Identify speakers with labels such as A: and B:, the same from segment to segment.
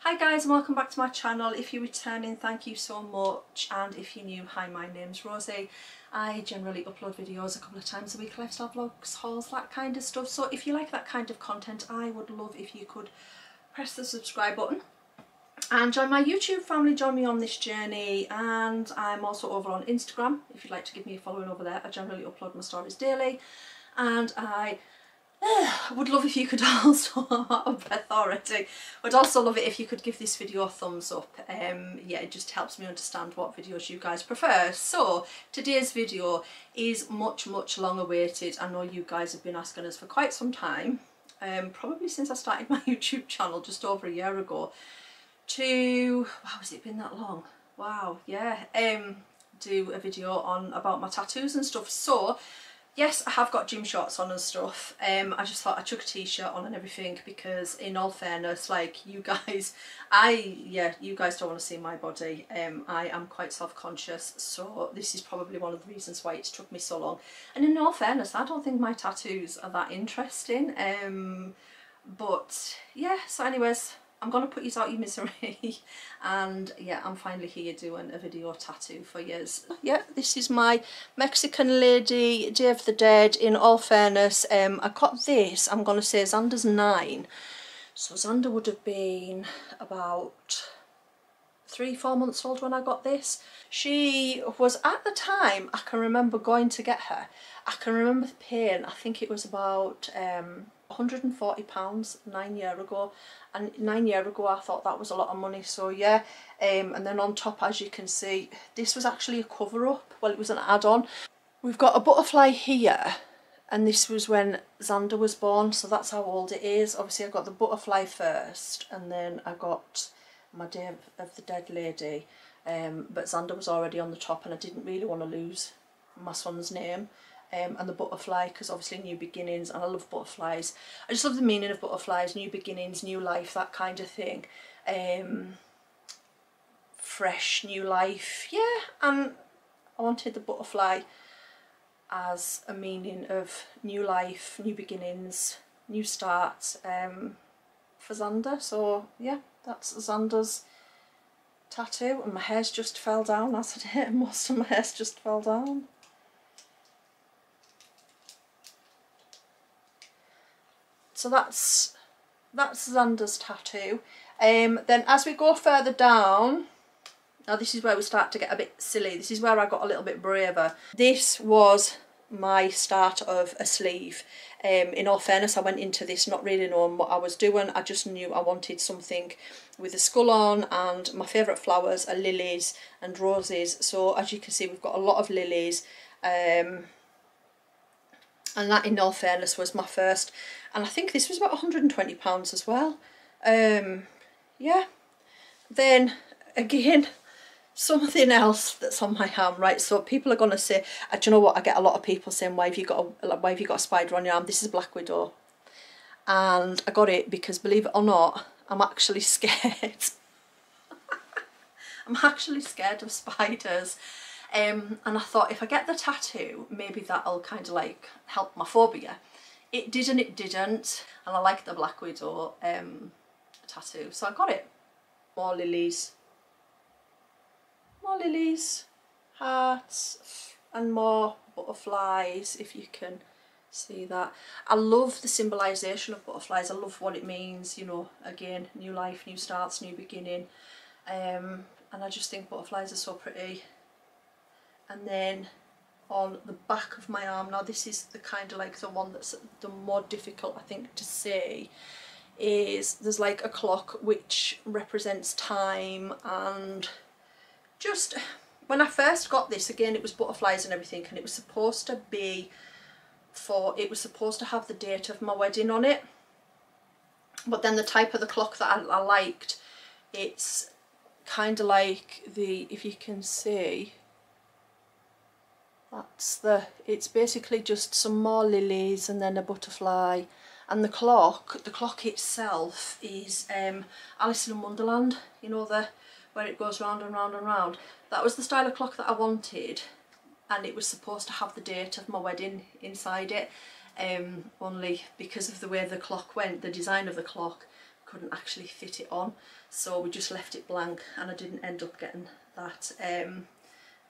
A: Hi guys and welcome back to my channel. If you're returning, thank you so much, and if you're new, hi, my name's Rosie. I generally upload videos a couple of times a week, lifestyle vlogs, hauls, that kind of stuff. So if you like that kind of content, I would love if you could press the subscribe button and join my YouTube family, join me on this journey. And I'm also over on Instagram if you'd like to give me a following over there. I generally upload my stories daily, and I would love if you could also, I'm out of breath already, would also love it if you could give this video a thumbs up. Yeah, it just helps me understand what videos you guys prefer. So today's video is much long awaited. I know you guys have been asking us for quite some time, probably since I started my YouTube channel just over a year ago, to, wow, has it been that long? Wow, yeah, do a video on about my tattoos and stuff. So yes, I have got gym shorts on and stuff. I just thought I'd chuck a t-shirt on and everything because, in all fairness, like, you guys, you guys don't want to see my body. I am quite self-conscious, so this is probably one of the reasons why it's took me so long. And in all fairness, I don't think my tattoos are that interesting. But yeah, so anyways, I'm going to put you out your misery and yeah, I'm finally here doing a video tattoo for yous. Yeah, this is my Mexican lady Day of the Dead. In all fairness, I got this, I'm going to say Xander's 9. So Xander would have been about 3-4 months old when I got this. She was, at the time, I can remember going to get her, I can remember paying, I think it was about £140 9 years ago, and 9 years ago I thought that was a lot of money. So yeah, and then on top, as you can see, this was actually a cover-up. Well, it was an add-on. We've got a butterfly here, and this was when Xander was born, so that's how old it is. Obviously I got the butterfly first, and then I got my Day of the Dead lady, but Xander was already on the top, and I didn't really want to lose my son's name. And the butterfly, because obviously new beginnings, and I love butterflies. I just love the meaning of butterflies, new beginnings, new life, that kind of thing. Fresh new life, yeah, and I wanted the butterfly as a meaning of new life, new beginnings, new starts, for Xander. So yeah, that's Xander's tattoo, and my hair's just fell down as I did. Most of my hair's just fell down. So that's Xander's tattoo. Then as we go further down, now this is where we start to get a bit silly. This is where I got a little bit braver. This was my start of a sleeve. In all fairness, I went into this not really knowing what I was doing. I just knew I wanted something with a skull on, and my favourite flowers are lilies and roses. So as you can see, we've got a lot of lilies. And that, in all fairness, was my first, and I think this was about £120 as well. Yeah. Then again, something else that's on my arm, right? So people are going to say, do you know what? I get a lot of people saying, why have you got a spider on your arm? This is Black Widow, and I got it because, believe it or not, I'm actually scared. I'm actually scared of spiders. And I thought, if I get the tattoo, maybe that'll kind of like help my phobia. It didn't, and I like the Black Widow tattoo, so I got it. More lilies, hearts, and more butterflies, if you can see that. I love the symbolisation of butterflies. I love what it means, you know, again, new life, new starts, new beginning. And I just think butterflies are so pretty. And then on the back of my arm, now this is the kind of like the one that's the more difficult, I think, to see, is there's like a clock which represents time. And just when I first got this, again, it was butterflies and everything, and it was supposed to be it was supposed to have the date of my wedding on it. But then the type of the clock that I liked, it's kind of like the, if you can see, it's basically just some more lilies and then a butterfly. And the clock itself is Alice in Wonderland, you know, where it goes round and round and round. That was the style of clock that I wanted, and it was supposed to have the date of my wedding inside it. Only because of the way the clock went, the design of the clock, couldn't actually fit it on, so we just left it blank, and I didn't end up getting that, and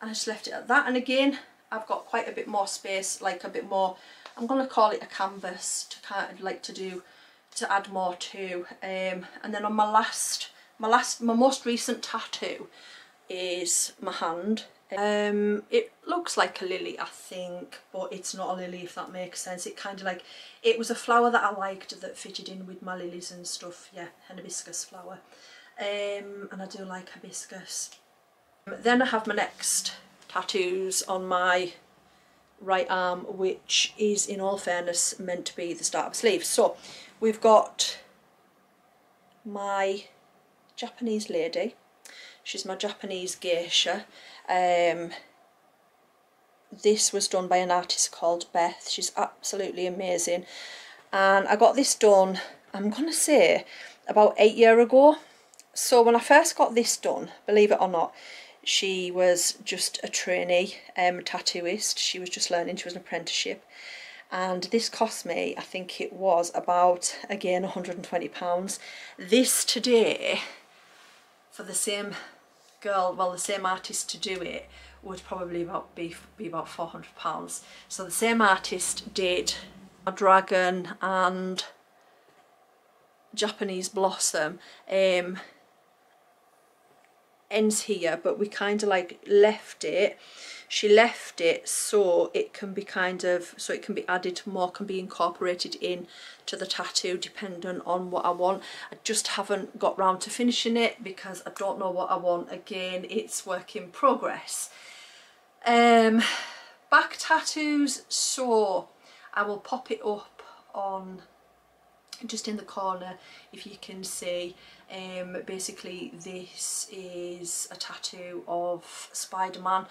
A: I just left it at that. And again, I've got quite a bit more space, like a bit more, I'm going to call it a canvas, to kind of like to add more to. And then on my most recent tattoo is my hand. It looks like a lily, I think, but it's not a lily, if that makes sense. It kind of like, it was a flower that I liked that fitted in with my lilies and stuff. Yeah, an hibiscus flower, and I do like hibiscus. Then I have my next tattoos on my right arm, which is, in all fairness, meant to be the start of a sleeve. So we've got my Japanese lady. She's my Japanese geisha. This was done by an artist called Beth. She's absolutely amazing, and I got this done, I'm gonna say, about 8 years ago. So when I first got this done, believe it or not, she was just a trainee tattooist. She was just learning, she was an apprenticeship, and this cost me, I think it was about, again, £120. This today, for the same girl, well, the same artist to do it, would probably be about £400. So the same artist did a dragon and Japanese blossom, ends here, but we kind of like left it, she left it so it can be kind of, so it can be added more, can be incorporated in to the tattoo depending on what I want. I just haven't got round to finishing it because I don't know what I want. Again, it's work in progress. Back tattoos, so I will pop it up on just in the corner if you can see. Basically this is a tattoo of Spider-Man.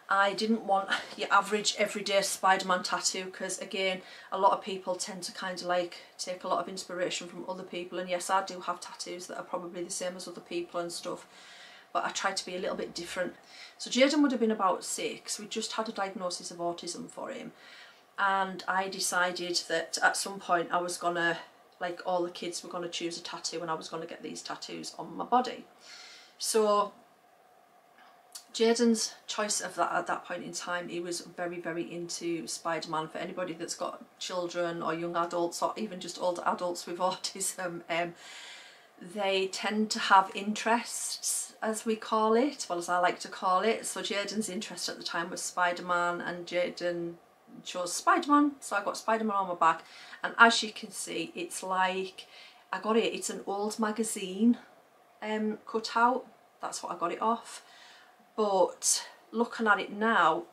A: I didn't want your average everyday Spider-Man tattoo because, again, a lot of people tend to kind of like take a lot of inspiration from other people, and yes, I do have tattoos that are probably the same as other people and stuff, but I try to be a little bit different. So Jaden would have been about 6. We just had a diagnosis of autism for him, and I decided that at some point I was gonna, like all the kids, were gonna choose a tattoo, and I was gonna get these tattoos on my body. So Jaden's choice of that at that point in time, he was very, very into Spider-Man. For anybody that's got children or young adults or even just older adults with autism, they tend to have interests, as we call it, well, as I like to call it. So Jaden's interest at the time was Spider-Man, and Jaden chose Spider-Man, so I got Spider-Man on my back. And as you can see, it's like, I got it, it's an old magazine cut out, that's what I got it off. But looking at it now,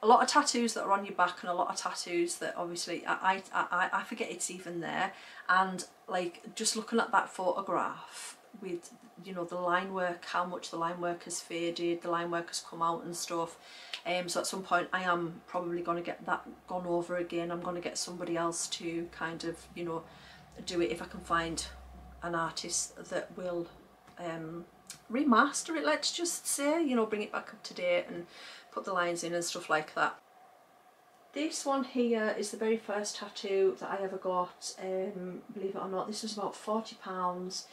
A: a lot of tattoos that are on your back and a lot of tattoos that obviously I forget it's even there, and like just looking at that photograph with, you know, the line work, how much the line work has faded, the line work has come out and stuff. So at some point I am probably going to get that gone over again. I'm going to get somebody else to kind of, you know, do it if I can find an artist that will remaster it, let's just say, you know, bring it back up to date and put the lines in and stuff like that. This one here is the very first tattoo that I ever got. Believe it or not, this was about £40,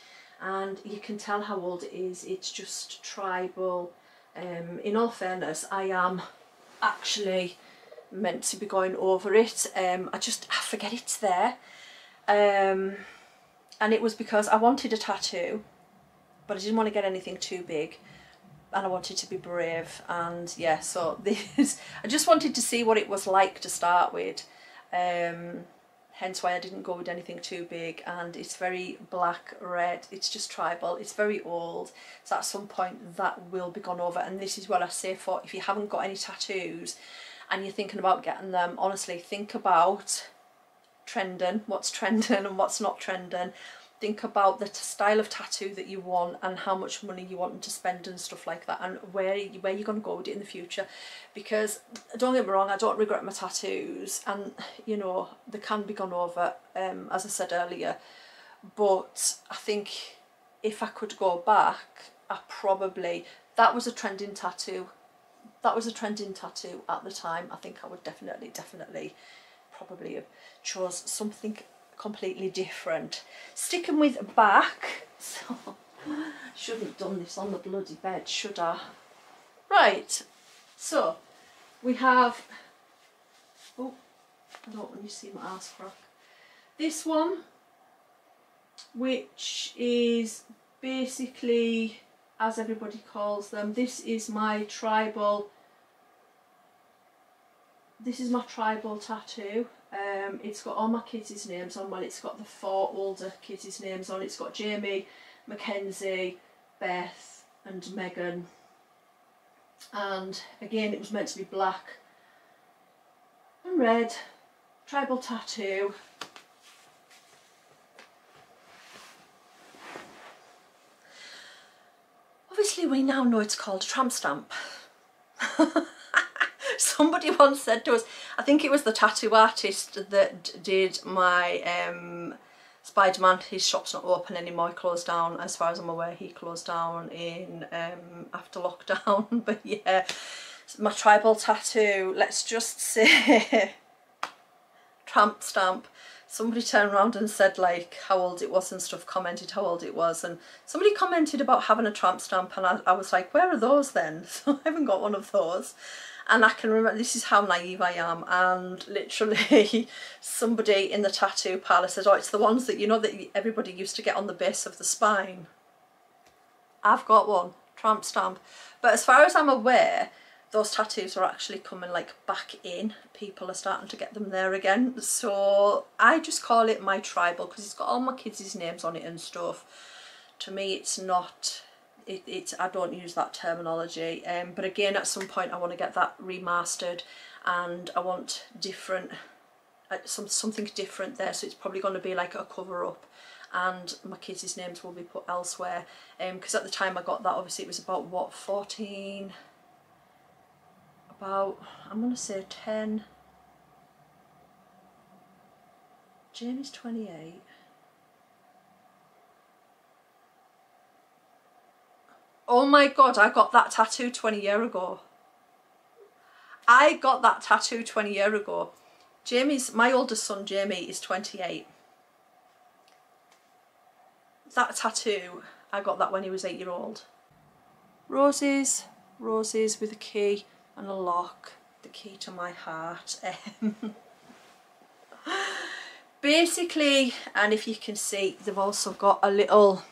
A: and you can tell how old it is. It's just tribal. In all fairness, I am actually meant to be going over it. I forget it's there, and it was because I wanted a tattoo, but I didn't want to get anything too big, and I wanted to be brave. And yeah, so this, I just wanted to see what it was like to start with, hence why I didn't go with anything too big. And it's very black, red, it's just tribal, it's very old, so at some point that will be gone over. And this is what I say, for if you haven't got any tattoos and you're thinking about getting them, honestly, think about trending, what's trending and what's not trending. Think about the style of tattoo that you want and how much money you want to spend and stuff like that, and where you're going to go with it in the future. Because don't get me wrong, I don't regret my tattoos, and you know, they can be gone over, as I said earlier, but I think if I could go back, I probably, that was a trending tattoo, at the time. I think I would definitely probably have chose something completely different. Sticking with back, so shouldn't have done this on the bloody bed, should I? Right, so we have, oh, I don't want you to see my arse crack. This one, which is basically, as everybody calls them, this is my tribal tattoo. It's got all my kids' names on. Well, it's got the 4 older kids' names on. It's got Jamie, Mackenzie, Beth and Megan. And again, it was meant to be black and red, tribal tattoo. Obviously we now know it's called a tramp stamp. Somebody once said to us, I think it was the tattoo artist that did my Spider-Man, his shop's not open anymore, he closed down, as far as I'm aware he closed down in after lockdown. But yeah, my tribal tattoo, let's just say tramp stamp. Somebody turned around and said like how old it was and stuff, commented how old it was, and somebody commented about having a tramp stamp, and I was like, where are those then? So I haven't got one of those. And I can remember, this is how naive I am, and literally somebody in the tattoo parlour said, oh, it's the ones that, you know, that everybody used to get on the base of the spine. I've got one, tramp stamp. But as far as I'm aware, those tattoos are actually coming like back in. People are starting to get them there again. So I just call it my tribal because it's got all my kids' names on it and stuff. To me, it's not... I don't use that terminology, but again, at some point I want to get that remastered, and I want different, something different there. So it's probably going to be like a cover up, and my kids' names will be put elsewhere. Because at the time I got that, obviously it was about what, 14, about, I'm going to say 10. Jamie's 28. Oh my god, I got that tattoo 20 years ago. I got that tattoo 20 years ago. My oldest son Jamie is 28. That tattoo, I got that when he was 8 years old. Roses, roses with a key and a lock. The key to my heart. Basically, and if you can see, they've also got a little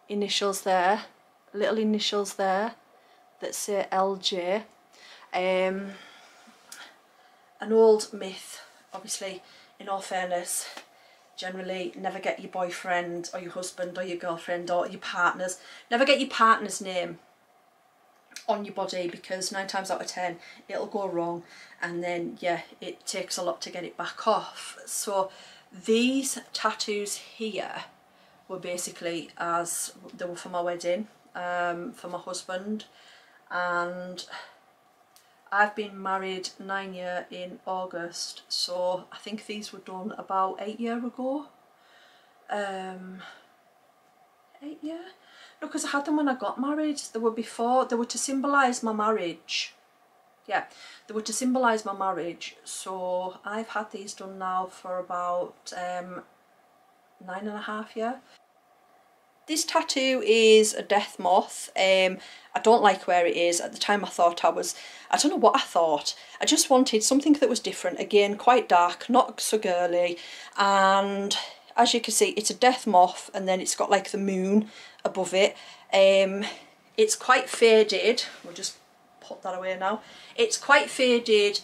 A: initials there. Little initials there that say LJ. An old myth, obviously, in all fairness, generally never get your boyfriend or your husband or your girlfriend or your partner's, never get your partner's name on your body, because 9 times out of 10 it'll go wrong, and then yeah, it takes a lot to get it back off. So these tattoos here were basically, as they were for my wedding, for my husband, and I've been married 9 years in August, so I think these were done about 8 years ago. 8 years? No, because I had them when I got married. They were before, they were to symbolise my marriage. Yeah, they were to symbolise my marriage. So I've had these done now for about 9.5 years. This tattoo is a death moth. I don't like where it is. At the time I thought I don't know what I thought. I just wanted something that was different. Again, quite dark, not so girly. And as you can see, it's a death moth, and then it's got like the moon above it. It's quite faded. We'll just put that away now. It's quite faded.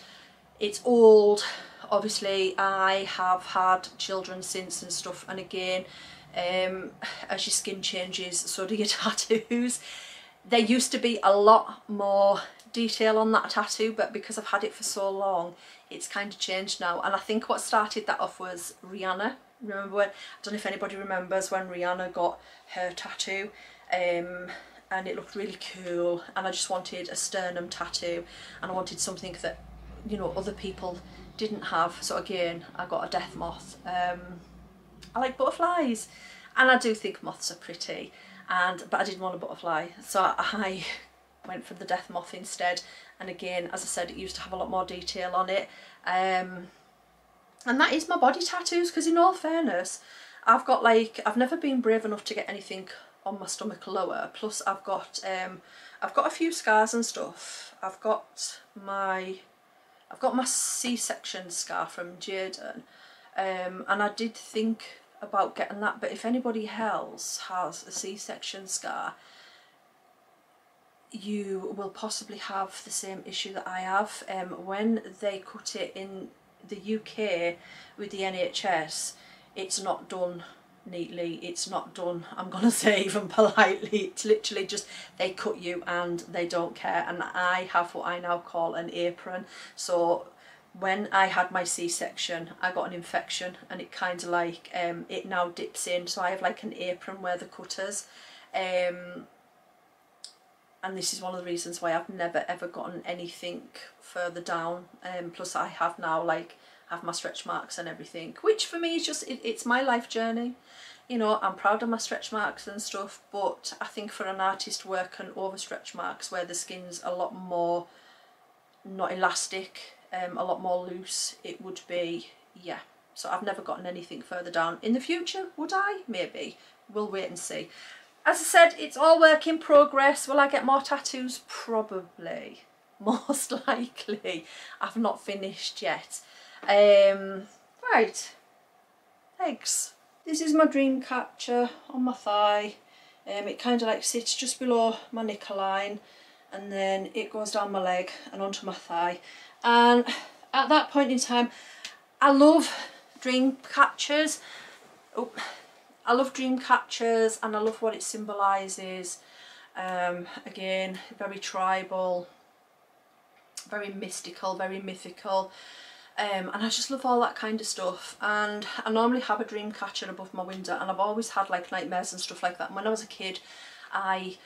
A: It's old. Obviously, I have had children since and stuff. And again, as your skin changes, so do your tattoos. There used to be a lot more detail on that tattoo, but because I've had it for so long, it's kind of changed now. And I think what started that off was Rihanna. Remember when, I don't know if anybody remembers when Rihanna got her tattoo, and it looked really cool, and I just wanted a sternum tattoo, and I wanted something that, you know, other people didn't have. So again, I got a death moth. I like butterflies, and I do think moths are pretty, but I didn't want a butterfly, so I went for the death moth instead. And again, as I said, it used to have a lot more detail on it. And that is my body tattoos, because in all fairness, I've got like, I've never been brave enough to get anything on my stomach lower, plus I've got a few scars and stuff. I've got my C-section scar from Jaden, and I did think about getting that, but if anybody else has a C-section scar, you will possibly have the same issue that I have. When they cut it in the UK with the NHS, it's not done neatly, it's not done, I'm gonna say even politely, it's literally just they cut you and they don't care. And I have what I now call an apron, so when I had my C-section I got an infection and it kind of like it now dips in, so I have like an apron where the cutters, and this is one of the reasons why I've never ever gotten anything further down, plus I have now like have my stretch marks and everything, which for me is just it's my life journey, you know. I'm proud of my stretch marks and stuff, but I think for an artist working over stretch marks where the skin's a lot more not elastic, a lot more loose, it would be, yeah. So I've never gotten anything further down. In the future, would I? Maybe. We'll wait and see. As I said, it's all work in progress. Will I get more tattoos? Probably. Most likely. I've not finished yet. Right. Legs. This is my dream catcher on my thigh. It kind of like sits just below my knicker line, and then it goes down my leg and onto my thigh. And at that point in time, I love dream catchers. Oh. I love dream catchers and I love what it symbolises. Again, very tribal, very mystical, very mythical, and I just love all that kind of stuff. And I normally have a dream catcher above my window, and I've always had like nightmares and stuff like that. And when I was a kid, I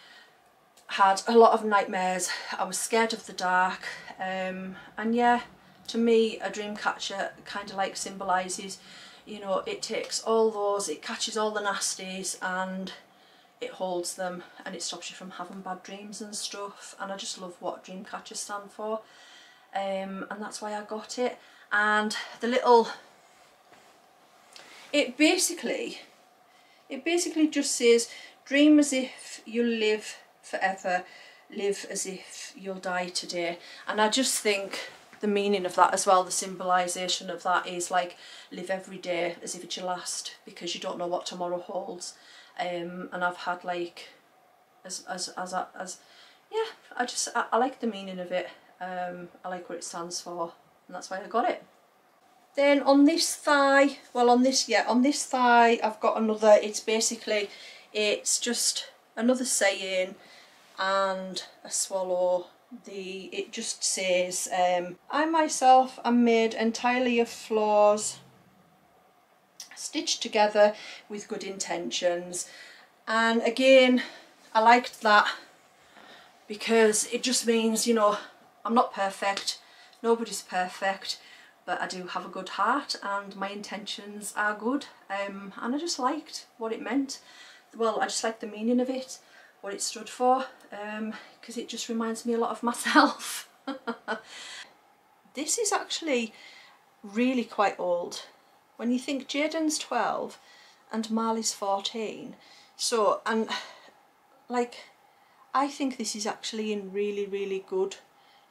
A: had a lot of nightmares. I was scared of the dark, and yeah, to me a dream catcher kind of like symbolises, you know, it takes all those, it catches all the nasties and it holds them and it stops you from having bad dreams and stuff. And I just love what dream catchers stand for, and that's why I got it. And the little, it basically just says, dream as if you live forever, live as if you'll die today. And I just think the meaning of that as well, the symbolisation of that is like, live every day as if it's your last, because you don't know what tomorrow holds. And I've had like, yeah, I like the meaning of it. I like what it stands for, and that's why I got it. Then on this thigh, well on this thigh I've got another, it's just another saying and a swallow. It just says, I myself am made entirely of flaws, stitched together with good intentions. And again, I liked that because it just means, you know, I'm not perfect, nobody's perfect, but I do have a good heart and my intentions are good, and I just liked what it meant. Well, I just liked the meaning of it, what it stood for, because it just reminds me a lot of myself. This is actually really quite old. When you think Jaden's 12 and Marley's 14, so, and like, I think this is actually in really good,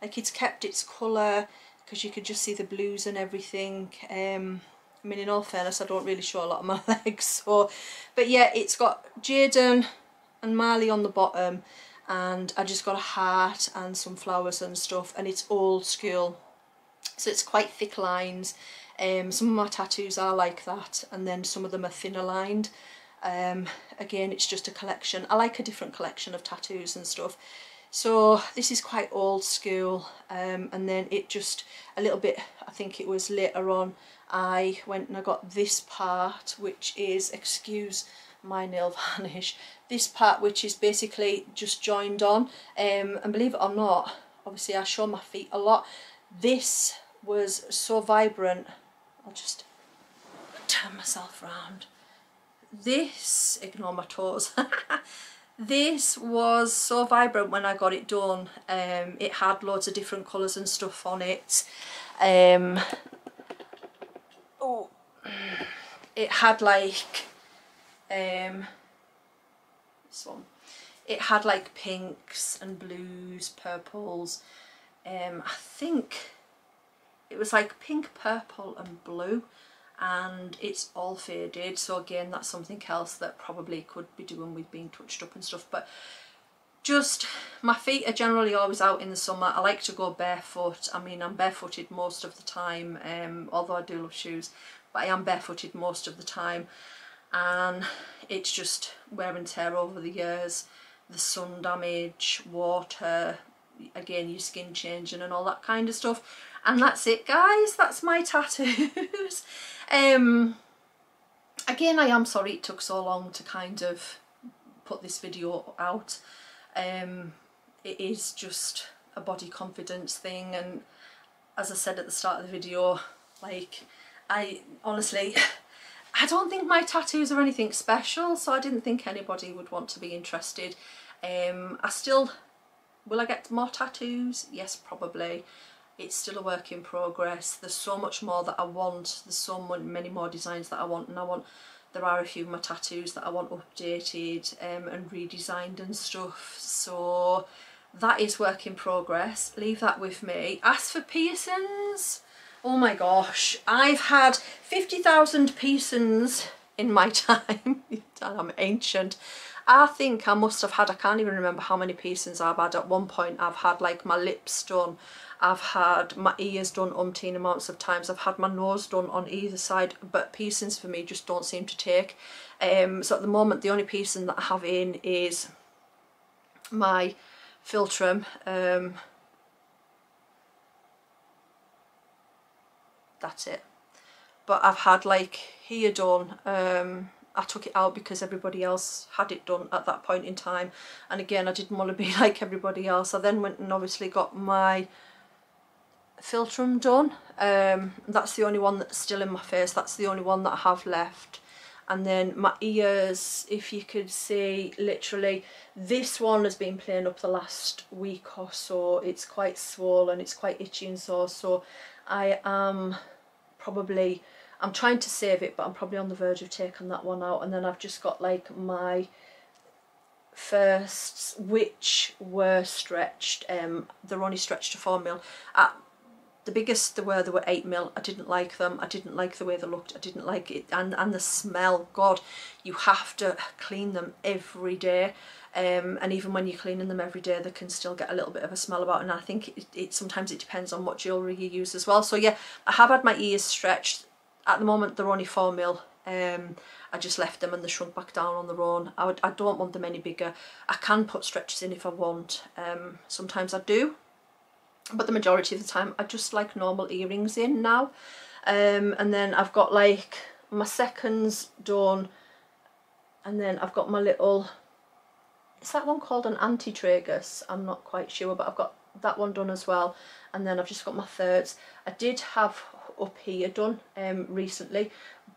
A: like it's kept its colour, because you could just see the blues and everything. I mean, in all fairness, I don't really show a lot of my legs, so, but yeah, it's got Jaden and Marley on the bottom, and I just got a heart and some flowers and stuff, and it's old school, so it's quite thick lines. Some of my tattoos are like that, and then some of them are thinner lined. Again, it's just a collection. I like a different collection of tattoos and stuff. So this is quite old school, and then it just a little bit, I think it was later on, I went and I got this part, which is, excuse my nail varnish, this part which is basically just joined on, and believe it or not, obviously I show my feet a lot. This was so vibrant, I'll just turn myself round. This, ignore my toes, this was so vibrant when I got it done. It had loads of different colours and stuff on it. Oh, it had like this one, it had like pinks and blues, purples, I think it was like pink, purple and blue, and it's all faded. So again, that's something else that probably could be doing with being touched up and stuff. But just, my feet are generally always out in the summer. I like to go barefoot. I mean, I'm barefooted most of the time, although I do love shoes, but I am barefooted most of the time, and it's just wear and tear over the years, the sun damage, water, again your skin changing and all that kind of stuff. And that's it, guys, that's my tattoos. Again, I am sorry it took so long to kind of put this video out. It is just a body confidence thing, and as I said at the start of the video, like, I honestly, I don't think my tattoos are anything special, so I didn't think anybody would want to be interested. Will I get more tattoos? Yes, probably. It's still a work in progress. There's so much more that I want. There's so many more designs that I want, and there are a few of my tattoos that I want updated and redesigned and stuff. So that is work in progress. Leave that with me. As for piercings, oh my gosh, I've had 50,000 piercings in my time. I'm ancient. I think I must have had, I can't even remember how many piercings I've had. At one point I've had like my lips done, I've had my ears done umpteen amounts of times, I've had my nose done on either side, but piercings for me just don't seem to take. So at the moment the only piercing that I have in is my philtrum. That's it. But I've had like here done. I took it out because everybody else had it done at that point in time, and again I didn't want to be like everybody else. I then went and obviously got my philtrum done. That's the only one that's still in my face, that's the only one that I have left. And then my ears, if you could see, literally this one has been playing up the last week or so. It's quite swollen, it's quite itchy and sore, so I'm trying to save it, but I'm probably on the verge of taking that one out. And then I've just got like my firsts, which were stretched. They're only stretched to 4mm. At the biggest they were 8mm. I didn't like them. I didn't like the way they looked. I didn't like it, and the smell. God, you have to clean them every day. And even when you're cleaning them every day, they can still get a little bit of a smell about it. And I think sometimes it depends on what jewellery you use as well. So yeah, I have had my ears stretched. At the moment they're only 4mm. I just left them and they shrunk back down on their own. I don't want them any bigger. I can put stretches in if I want. Sometimes I do, but the majority of the time I just like normal earrings in now. And then I've got like my seconds done, and then I've got my little, is that one called an anti-tragus? I'm not quite sure, but I've got that one done as well. And then I've just got my thirds. I did have up here done recently,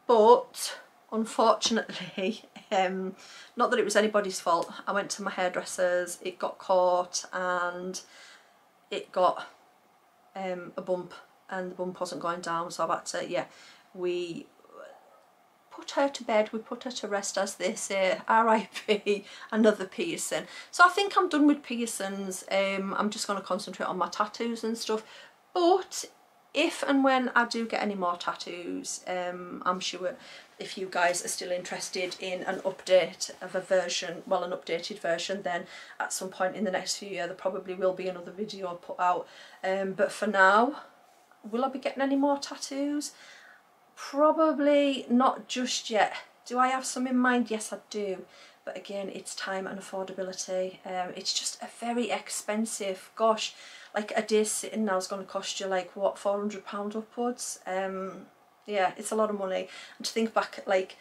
A: but unfortunately, not that it was anybody's fault, I went to my hairdresser's, it got caught and it got a bump, and the bump wasn't going down, so I've had to, yeah, we put her to bed, we put her to rest, as they say, RIP, another piercing. So I think I'm done with piercings. I'm just going to concentrate on my tattoos and stuff, but if and when I do get any more tattoos, I'm sure if you guys are still interested in an update of a version, well, an updated version, then at some point in the next few years there probably will be another video put out. But for now, will I be getting any more tattoos? Probably not just yet. Do I have some in mind? Yes, I do. But again, it's time and affordability. It's just a very expensive, gosh, like a day sitting now is going to cost you like, what, £400 upwards? Yeah, it's a lot of money. And to think back, like,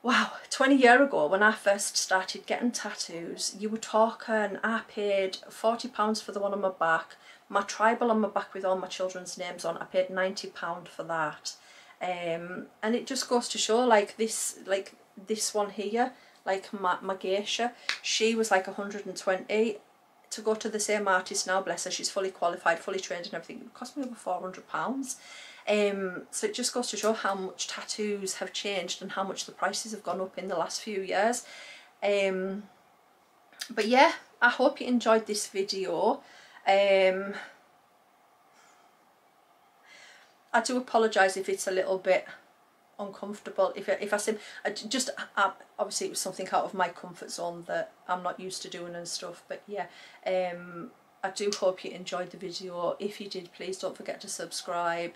A: wow, 20 years ago when I first started getting tattoos, you were talking, I paid £40 for the one on my back. My tribal on my back with all my children's names on, I paid £90 for that. And it just goes to show, like this one here, like my geisha, she was like 120. To go to the same artist now, bless her, she's fully qualified, fully trained and everything, it cost me over £400. So it just goes to show how much tattoos have changed and how much the prices have gone up in the last few years. But yeah, I hope you enjoyed this video. I do apologise if it's a little bit uncomfortable, if I seem, obviously it was something out of my comfort zone that I'm not used to doing and stuff, but yeah, I do hope you enjoyed the video. If you did, please don't forget to subscribe.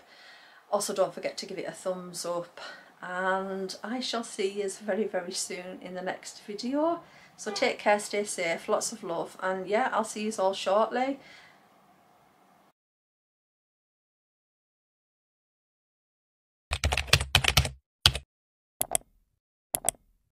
A: Also don't forget to give it a thumbs up, and I shall see you very, very soon in the next video. So take care, stay safe, lots of love, and yeah, I'll see you all shortly.